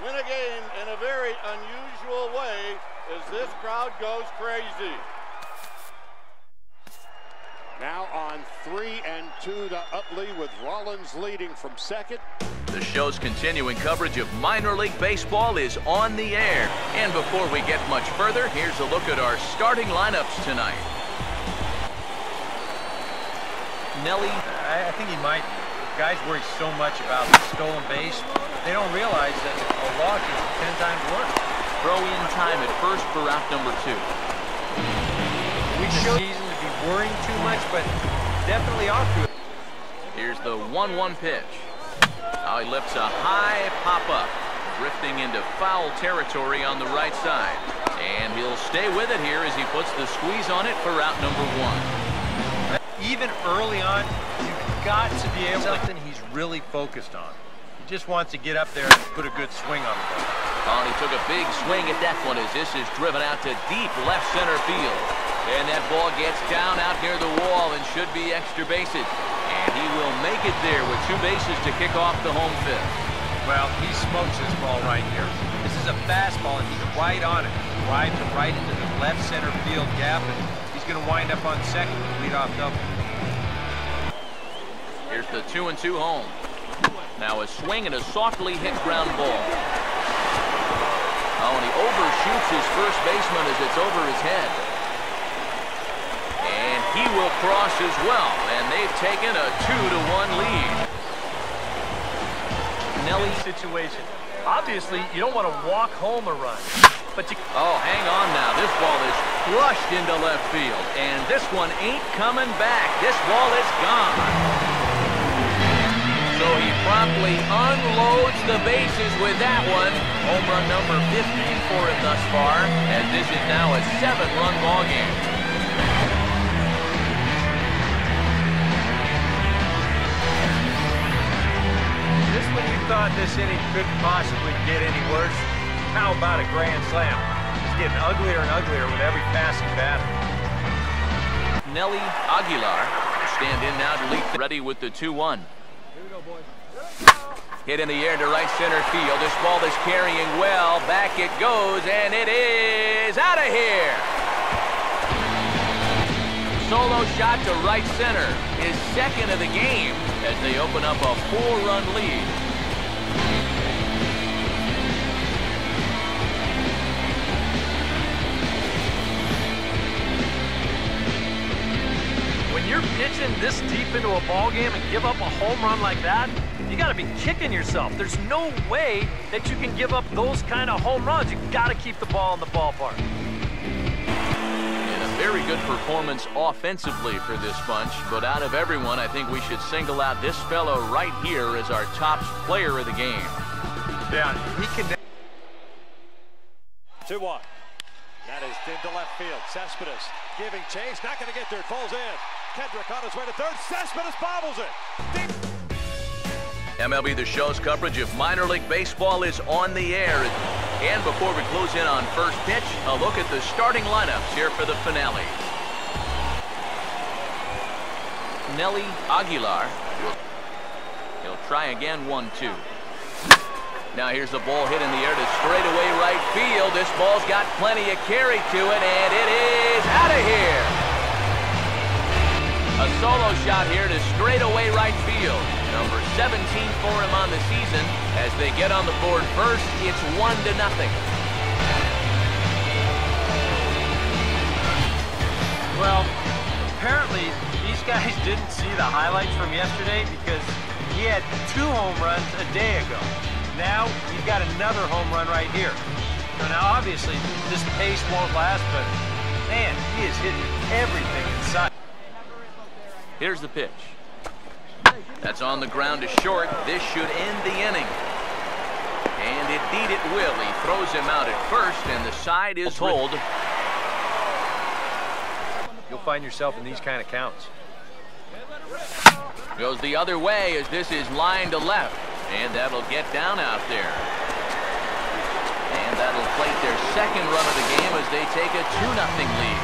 win a game in a very unusual way as this crowd goes crazy. Now on 3-2 to Utley with Rollins leading from second. The show's continuing coverage of minor league baseball is on the air. And before we get much further, here's a look at our starting lineups tonight. Nelly. I think he might. Guys worry so much about the stolen base. They don't realize that a walk is 10 times worse. Throw in time at first for out number 2. We show season to be worrying too much, but definitely ought to. Here's the 1-1 pitch. Now he lifts a high pop-up, drifting into foul territory on the right side. And he'll stay with it here as he puts the squeeze on it for out number 1. Even early on, you've got to be able to something he's really focused on. He just wants to get up there and put a good swing on the ball. Oh, and he took a big swing at that one as this is driven out to deep left center field. And that ball gets down out near the wall and should be extra bases. And he will make it there with 2 bases to kick off the home fifth. Well, he smokes this ball right here. This is a fastball, and he's right on it. Drives it right into the left center field gap, and he's going to wind up on second with leadoff double. Here's the 2-2 home. Now a swing and a softly hit ground ball. Oh, and he overshoots his first baseman as it's over his head. And he will cross as well, and they've taken a 2-1 lead. Nelly situation. Obviously, you don't want to walk home a run, but you... Oh, hang on now. This ball is crushed into left field, and this one ain't coming back. This ball is gone. So he promptly unloads the bases with that one. Home run number 15 for him thus far, and this is now a 7-run ball game. Just when you thought this inning couldn't possibly get any worse, how about a grand slam? It's getting uglier and uglier with every passing batter. Nelly Aguilar will stand in now to lead. Ready with the 2-1. Hit in the air to right center field. This ball is carrying well. Back it goes, and it is out of here. Solo shot to right center. His second of the game as they open up a 4-run lead. When you're pitching this deep into a ball game and give up a home run like that, you got to be kicking yourself. There's no way that you can give up those kind of home runs. You got to keep the ball in the ballpark. And a very good performance offensively for this bunch, but out of everyone, I think we should single out this fellow right here as our top player of the game. Yeah, he can. 2-1. That is into left field. Cespedes giving chase, not going to get there. It falls in. Kendrick on his way to third. Cespedes bobbles it. Deep. MLB The Show's coverage of minor league baseball is on the air. And before we close in on first pitch, a look at the starting lineups here for the finale. Nelly Aguilar. He'll try again, 1-2. Now here's the ball hit in the air to straightaway right field. This ball's got plenty of carry to it, and it is out of here. A solo shot here to straightaway right field. Number 17 for him on the season. As they get on the board first, it's 1-0. Well, apparently these guys didn't see the highlights from yesterday because he had 2 home runs a day ago. Now you've got another home run right here. So now obviously this pace won't last, but man, he is hitting everything in sight. Here's the pitch. That's on the ground to short. This should end the inning. And indeed it will. He throws him out at first, and the side is hold. You'll find yourself in these kind of counts. Goes the other way as this is lined to left. And that'll get down out there. And that'll plate their second run of the game as they take a 2-0 lead.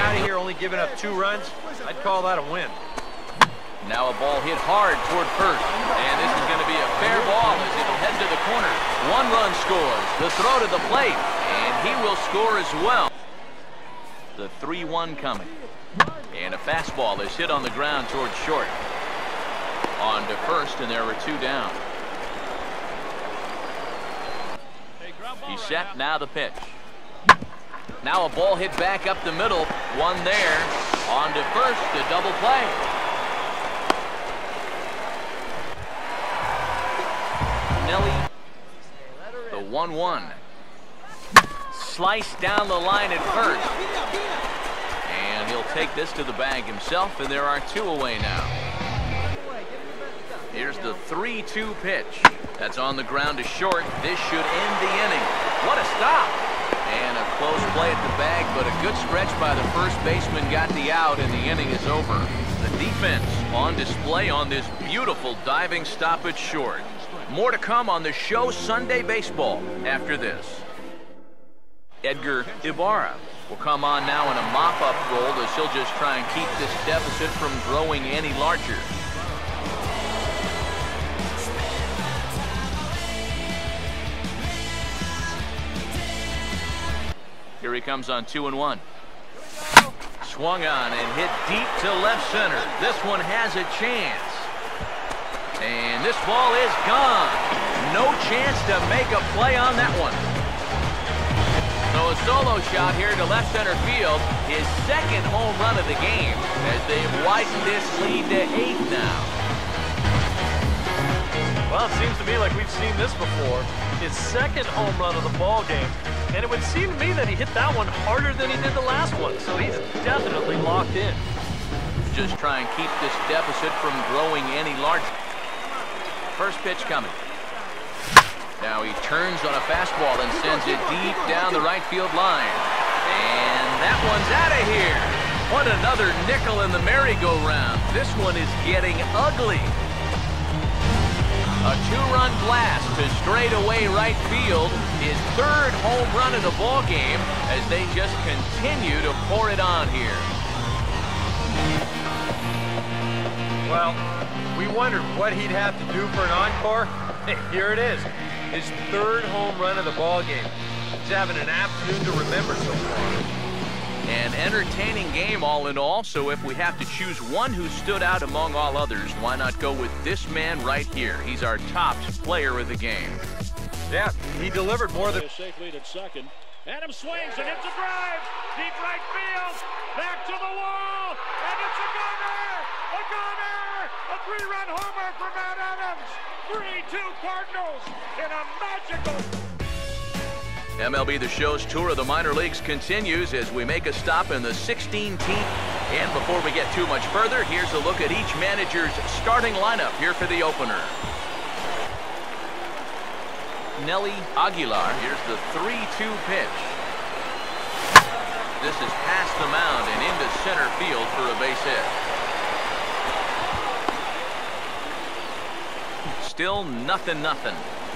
Out of here only giving up 2 runs. I'd call that a win. Now a ball hit hard toward first. And this is going to be a fair ball as it'll head to the corner. One run scores. The throw to the plate, and he will score as well. The 3-1 coming. And a fastball is hit on the ground towards short. On to first, and there were 2 down. He's set, now the pitch. Now a ball hit back up the middle. One there. On to first, a double play. Nelly, the 1-1. Sliced down the line at first. And he'll take this to the bag himself, and there are 2 away now. Here's the 3-2 pitch. That's on the ground to short. This should end the inning. What a stop! And a close play at the bag, but a good stretch by the first baseman got the out, and the inning is over. The defense on display on this beautiful diving stop at short. More to come on the show Sunday Baseball after this. Edgar Ibarra will come on now in a mop-up role as he'll just try and keep this deficit from growing any larger. Here he comes on 2-1. Swung on and hit deep to left center. This one has a chance. And this ball is gone. No chance to make a play on that one. So a solo shot here to left center field. His 2nd home run of the game as they've widened this lead to 8 now. Well, it seems to me like we've seen this before. His 2nd home run of the ball game. And it would seem to me that he hit that one harder than he did the last one. So he's definitely locked in. Just try and keep this deficit from growing any larger. First pitch coming. Now he turns on a fastball and sends it deep down the right field line. And that one's out of here. What another nickel in the merry-go-round. This one is getting ugly. A 2-run blast to straightaway right field. His 3rd home run of the ball game as they just continue to pour it on here. Well, we wondered what he'd have to do for an encore. Hey, here it is. His 3rd home run of the ball game. He's having an afternoon to remember so far. An entertaining game all in all, so if we have to choose one who stood out among all others, why not go with this man right here? He's our top player of the game. Yeah, he delivered more than... Safe lead at second. Adams swings and hits a drive. Deep right field. Back to the wall. And it's a gunner. A gunner. A 3-run homer for Matt Adams. 3-2 Cardinals in a magical... MLB The Show's tour of the minor leagues continues as we make a stop in the 16th team. And before we get too much further, here's a look at each manager's starting lineup here for the opener. Nelly Aguilar, here's the 3-2 pitch. This is past the mound and into center field for a base hit. Still nothing.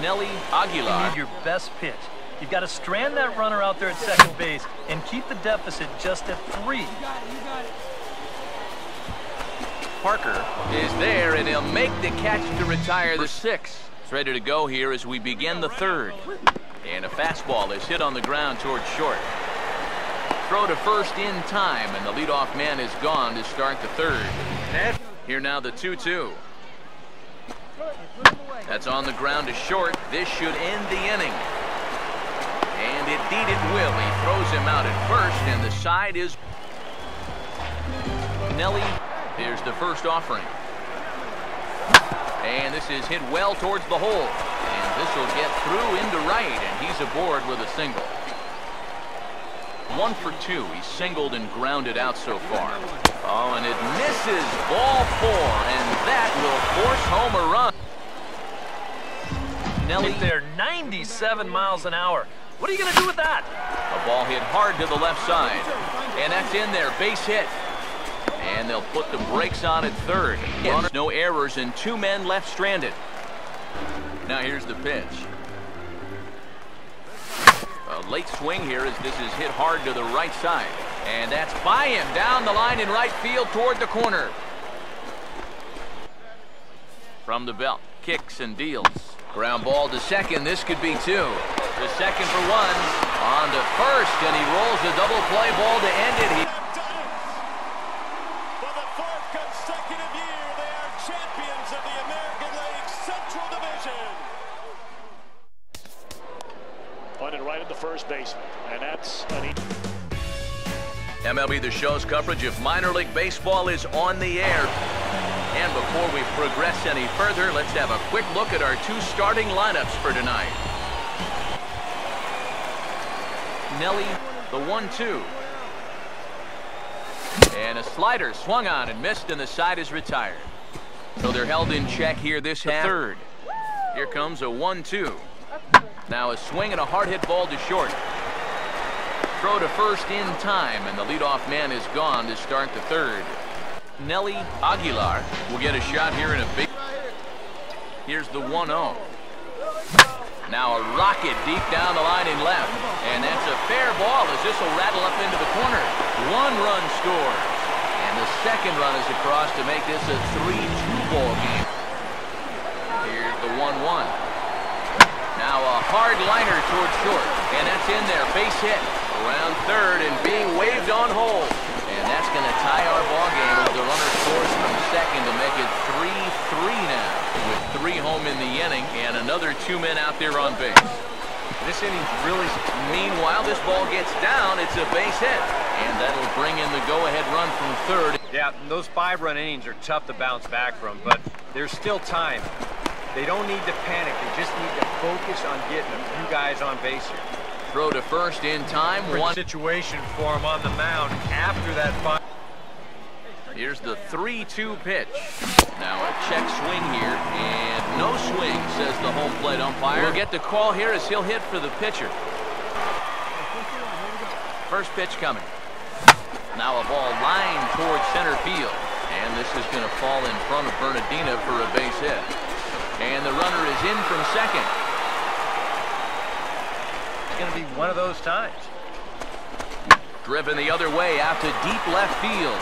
Nelly Aguilar. You need your best pitch. You've got to strand that runner out there at second base and keep the deficit just at 3. Parker is there, and he'll make the catch to retire the 6th. It's ready to go here as we begin the 3rd. And a fastball is hit on the ground towards short. Throw to first in time, and the leadoff man is gone to start the 3rd. Here now the 2-2. That's on the ground to short. This should end the inning. And indeed it will. He throws him out at first, and the side is... Nelly, here's the first offering. And this is hit well towards the hole. And this will get through into right, and he's aboard with a single. 1 for 2. He's singled and grounded out so far. Oh, and it misses. Ball 4, and that will force home a run. Nelly there, 97 miles an hour. What are you going to do with that? A ball hit hard to the left side. And that's in there. Base hit. And they'll put the brakes on at 3rd. No errors and 2 men left stranded. Now here's the pitch. A late swing here as this is hit hard to the right side. And that's by him down the line in right field toward the corner. From the belt. Kicks and deals. Ground ball to second. This could be two. The second for one. On to first, and he rolls a double play ball to end it. For the fourth consecutive year, they are champions of the American League Central Division. Pointed right at the first baseman, and that's an MLB The Show's coverage of minor league baseball is on the air. And before we progress any further, let's have a quick look at our two starting lineups for tonight. Nelly, the 1-2. And a slider swung on and missed, and the side is retired. So they're held in check here this half. Third. Here comes a 1-2. Now a swing and a hard hit ball to short. Throw to first in time, and the leadoff man is gone to start the third. Nelly Aguilar will get a shot here in a big. Here's the 1-0. Now a rocket deep down the line in left, and that's a fair ball as this will rattle up into the corner. 1 run scores, and the second run is across to make this a 3-2 ball game. Here's the 1-1. Now a hard liner towards short, and that's in there. Base hit around third and being waved on hold. And that's going to tie our ball game as the runner scores from second to make it 3-3 now. With 3 home in the inning and another 2 men out there on base. This inning's really. Meanwhile, this ball gets down. It's a base hit. And that'll bring in the go-ahead run from third. Yeah, those 5-run innings are tough to bounce back from, but there's still time. They don't need to panic. They just need to focus on getting a few guys on base here. Throw to first in time. One situation for him on the mound after that 5. Here's the 3-2 pitch. Now a check swing here, and no swing, says the home plate umpire. We'll get the call here as he'll hit for the pitcher. First pitch coming. Now a ball lined towards center field, and this is going to fall in front of Bernardina for a base hit. And the runner is in from second. It's going to be one of those times. Driven the other way out to deep left field.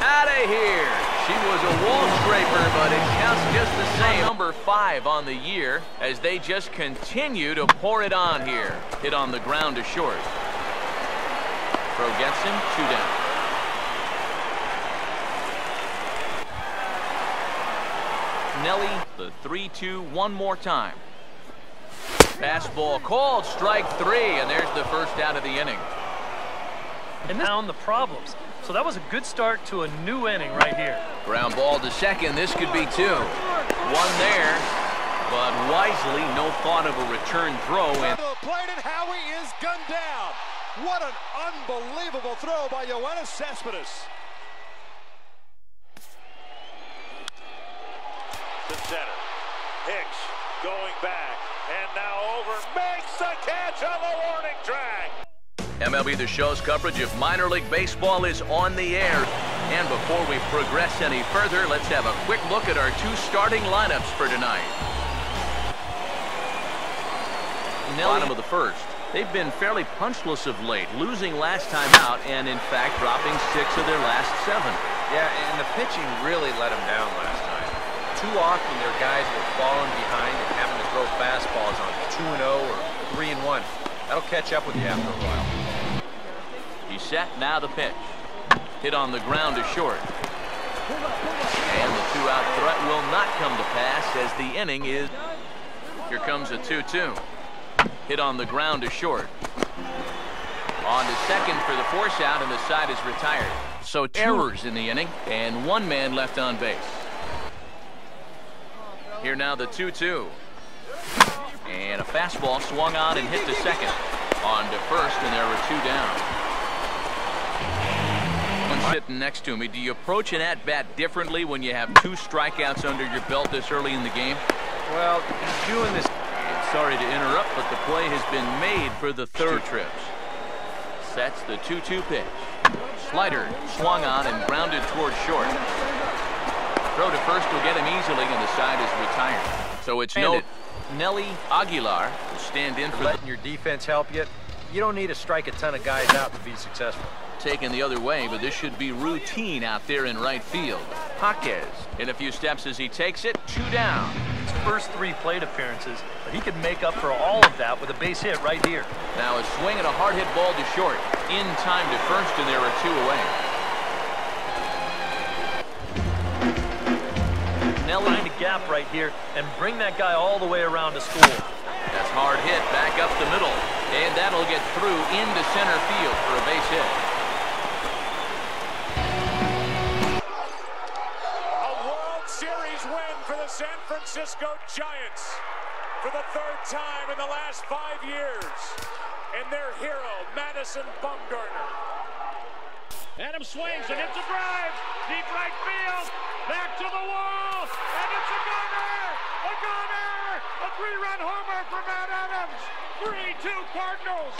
Out of here. She was a wall scraper, but it counts just the same. Number 5 on the year as they just continue to pour it on here. Hit on the ground to short. Throw gets him, 2 down. Nelly, the 3-2 one more time. Fastball called, strike 3, and there's the first out of the inning. And down the problems. So that was a good start to a new inning right here. Ground ball to second. This could be 2. 1 there, but wisely, no thought of a return throw. And The plate, and Howie is gunned down. What an unbelievable throw by Yoenis Cespedes. to center. Hicks going back, and now over, makes the catch on the warning track. MLB The Show's coverage of minor league baseball is on the air. And before we progress any further, let's have a quick look at our two starting lineups for tonight. Bottom of the first. They've been fairly punchless of late, losing last time out and, in fact, dropping 6 of their last 7. Yeah, and the pitching really let them down last time. Too often their guys were falling behind and having to throw fastballs on 2-0 or 3-1. That'll catch up with you after a while. He's set, now the pitch. Hit on the ground to short. And the 2-out threat will not come to pass as the inning is. Here comes a 2-2. Hit on the ground to short. On to second for the force out, and the side is retired. So 2 errors in the inning, and 1 man left on base. Here now the 2-2. And a fastball swung on and hit to second. On to first, and there were 2 down. One sitting next to me. Do you approach an at-bat differently when you have 2 strikeouts under your belt this early in the game? Well, he's doing this. Sorry to interrupt, but the play has been made for the 3rd trips. Sets the 2-2 pitch. Slider swung on and grounded towards short. Throw to first will get him easily, and the side is retired. So it's no Nelly Aguilar will stand in for letting your defense help you. You don't need to strike a ton of guys out to be successful. Taken the other way, but this should be routine out there in right field. Jaquez in a few steps as he takes it. 2 down. first 3 plate appearances, but he could make up for all of that with a base hit right here. Now a swing and a hard hit ball to short. In time to first, and there are 2 away. Nelly find a gap right here and bring that guy all the way around to score. That's hard hit back up the middle, and that'll get through into center field for a base hit. A World Series win for the San Francisco Giants for the 3rd time in the last 5 years. And their hero, Madison Bumgarner. Adams swings and hits a drive. Deep right field. Back to the wall. And it's a gunner. A gunner. A 3-run homer for Matt Adams. 3-2 Cardinals.